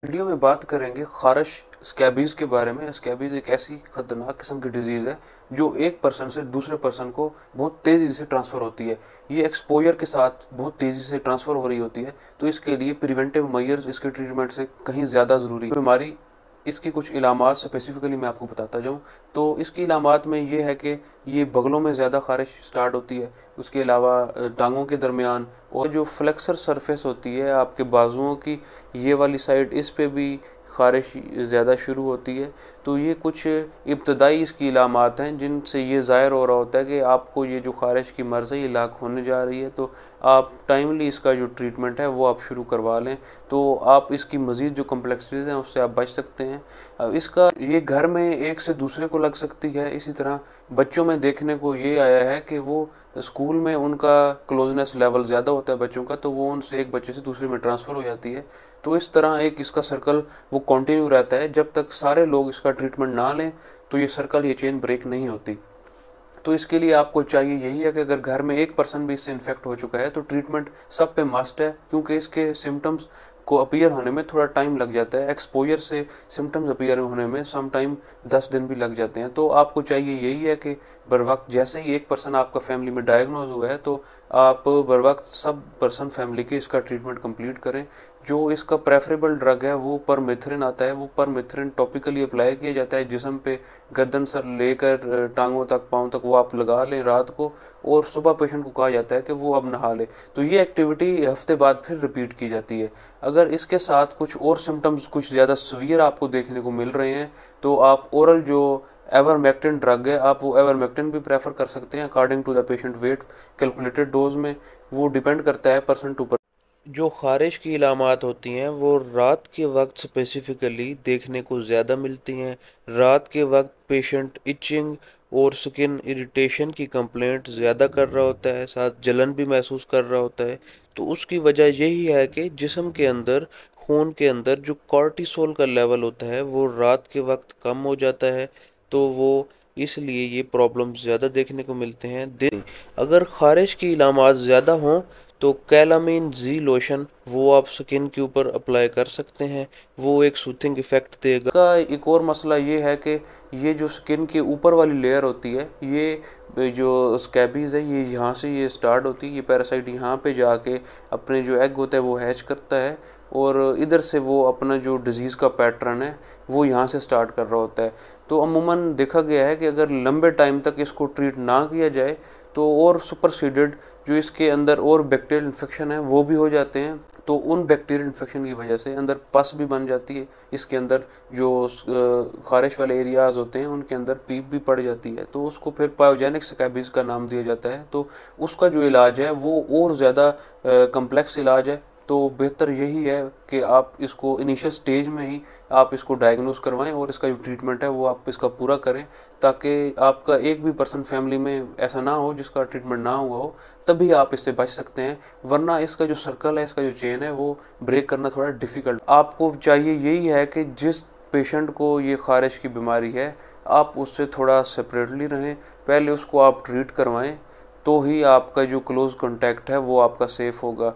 Video में बात करेंगे खारश स्कैबीज के बारे में। स्कैबीज एक ऐसी खतरनाक किस्म की डिजीज है जो एक पर्सन से दूसरे पर्सन को बहुत तेजी से ट्रांसफर होती है। ये एक्सपोजर के साथ बहुत तेजी से ट्रांसफर हो रही होती है, तो इसके लिए प्रिवेंटिव मेजर्स इसके ट्रीटमेंट से कहीं ज़्यादा ज़रूरी है। बीमारी इसकी कुछ इलामात स्पेसिफिकली मैं आपको बताता जाऊँ तो इसकी इलामात में ये है कि ये बगलों में ज़्यादा खारिश स्टार्ट होती है। उसके अलावा टांगों के दरमियान और जो फ्लेक्सर सरफेस होती है आपके बाजुओं की, ये वाली साइड, इस पे भी खारिश ज़्यादा शुरू होती है। तो ये कुछ इब्तदाई इसकी इलामात हैं जिनसे ये ज़ाहिर हो रहा होता है कि आपको ये जो खारिश की मर्ज़ है ये लाक होने जा रही है। तो आप टाइमली इसका जो ट्रीटमेंट है वो आप शुरू करवा लें, तो आप इसकी मज़ीद जो कम्प्लेक्सिटीज़ हैं उससे आप बच सकते हैं। इसका ये घर में एक से दूसरे को लग सकती है। इसी तरह बच्चों में देखने को ये आया है कि वो स्कूल में उनका क्लोजनेस लेवल ज़्यादा होता है बच्चों का, तो वो उनसे एक बच्चे से दूसरे में ट्रांसफ़र हो जाती है। तो इस तरह एक इसका सर्कल वो कंटिन्यू रहता है। जब तक सारे लोग इसका ट्रीटमेंट ना लें तो ये सर्कल, ये चेन ब्रेक नहीं होती। तो इसके लिए आपको चाहिए यही है कि अगर घर में एक पर्सन भी इससे इन्फेक्ट हो चुका है तो ट्रीटमेंट सब पे मस्ट है, क्योंकि इसके सिम्टम्स को अपीयर होने में थोड़ा टाइम लग जाता है। एक्सपोजर से सिम्टम्स अपीयर होने में सम टाइम 10 दिन भी लग जाते हैं। तो आपको चाहिए यही है कि बर वक्त जैसे ही एक पर्सन आपका फैमिली में डायग्नोज हुआ है तो आप बर वक्त सब पर्सन फैमिली के इसका ट्रीटमेंट कंप्लीट करें। जो इसका प्रेफरेबल ड्रग है वो परमेथ्रिन आता है। वो परमेथ्रिन टॉपिकली अप्लाई किया जाता है जिस्म पे, गर्दन सर लेकर टांगों तक, पाँव तक, वो आप लगा लें रात को, और सुबह पेशेंट को कहा जाता है कि वो अब नहा ले। तो ये एक्टिविटी हफ्ते बाद फिर रिपीट की जाती है। अगर इसके साथ कुछ और सिम्टम्स कुछ ज़्यादा सीवियर आपको देखने को मिल रहे हैं तो आप ओरल जो एवरमेक्टिन ड्रग है, आप वो एवरमेक्टिन भी प्रेफर कर सकते हैं according to the patient weight, calculated dose में। वो डिपेंड करता है पर्सन टू पर्सन। जो ख़ारिश की इलामात होती हैं वो रात के वक्त स्पेसिफ़िकली देखने को ज़्यादा मिलती हैं। रात के वक्त पेशेंट इचिंग और स्किन इरिटेशन की कंप्लेंट ज़्यादा कर रहा होता है, साथ जलन भी महसूस कर रहा होता है। तो उसकी वजह यही है कि जिस्म के अंदर, खून के अंदर जो कॉर्टिसोल का लेवल होता है वो रात के वक्त कम हो जाता है। तो वो इसलिए ये प्रॉब्लम्स ज़्यादा देखने को मिलते हैं। अगर ख़ारिश की इलामात ज़्यादा हों तो कैलामीन जी लोशन वो आप स्किन के ऊपर अप्लाई कर सकते हैं, वो एक सूथिंग इफेक्ट देगा। का एक और मसला ये है कि ये जो स्किन के ऊपर वाली लेयर होती है, ये जो स्कैबीज है ये यहाँ से ये स्टार्ट होती है। ये पैरासाइट यहाँ पे जाके अपने जो एग होता है वो हैच करता है, और इधर से वो अपना जो डिजीज़ का पैटर्न है वो यहाँ से स्टार्ट कर रहा होता है। तो अमूमन देखा गया है कि अगर लंबे टाइम तक इसको ट्रीट ना किया जाए तो और सुपरसीडेड जो इसके अंदर और बैक्टीरियल इन्फेक्शन है वो भी हो जाते हैं। तो उन बैक्टीरियल इन्फेक्शन की वजह से अंदर पस भी बन जाती है। इसके अंदर जो खारिश वाले एरियाज होते हैं उनके अंदर पीप भी पड़ जाती है, तो उसको फिर पायोजेनिक स्कैबीज का नाम दिया जाता है। तो उसका जो इलाज है वो और ज़्यादा कम्प्लेक्स इलाज है। तो बेहतर यही है कि आप इसको इनिशियल स्टेज में ही आप इसको डायग्नोस करवाएं और इसका जो ट्रीटमेंट है वो आप इसका पूरा करें, ताकि आपका एक भी पर्सन फैमिली में ऐसा ना हो जिसका ट्रीटमेंट ना हुआ हो। तभी आप इससे बच सकते हैं, वरना इसका जो सर्कल है, इसका जो चेन है वो ब्रेक करना थोड़ा डिफ़िकल्ट। आपको चाहिए यही है कि जिस पेशेंट को ये खारिश की बीमारी है आप उससे थोड़ा सेपरेटली रहें, पहले उसको आप ट्रीट करवाएं, तो ही आपका जो क्लोज कॉन्टैक्ट है वो आपका सेफ होगा।